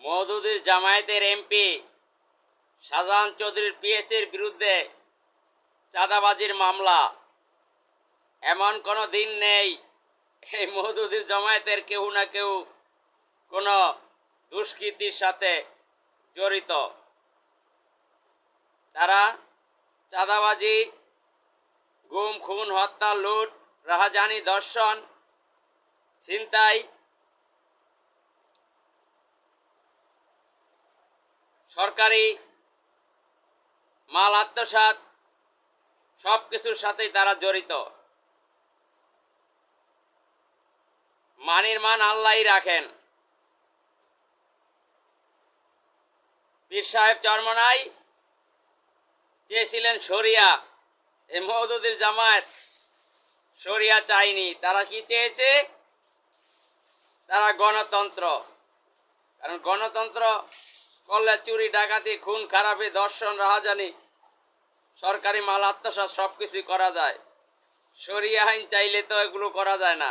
মওদুদের জামায়াতের এমপি শাহজাহান চৌধুরীর পিএসের বিরুদ্ধে চাঁদাবাজির মামলা। এমন কোনো দিন নেই এই মওদুদের জামায়াতের কেউ না কেউ কোনো দুষ্কৃতির সাথে জড়িত। তারা চাঁদাবাজি, গুম, খুন, হত্যা, লুট, রাহাজানি, ধর্ষণ, ছিনতাই, সরকারি মাল আত্মসাৎ সব কিছুর সাথেই তারা জড়িত। মানির মান আল্লাহই রাখেন। পীর সাহেব চরমনাই চেয়েছিলেন শরিয়া, এই মওদুদের জামায়াত শরিয়া চায়নি। তারা কি চেয়েছে? তারা গণতন্ত্র। কারণ গণতন্ত্র করলে চুরি, ডাকাতি, খুন খারাপি, ধর্ষণ, রাহাজানি, সরকারি মাল আত্মসাৎ সব কিছুই করা যায়। শরিয়া আইন চাইলে তো এগুলো করা যায় না।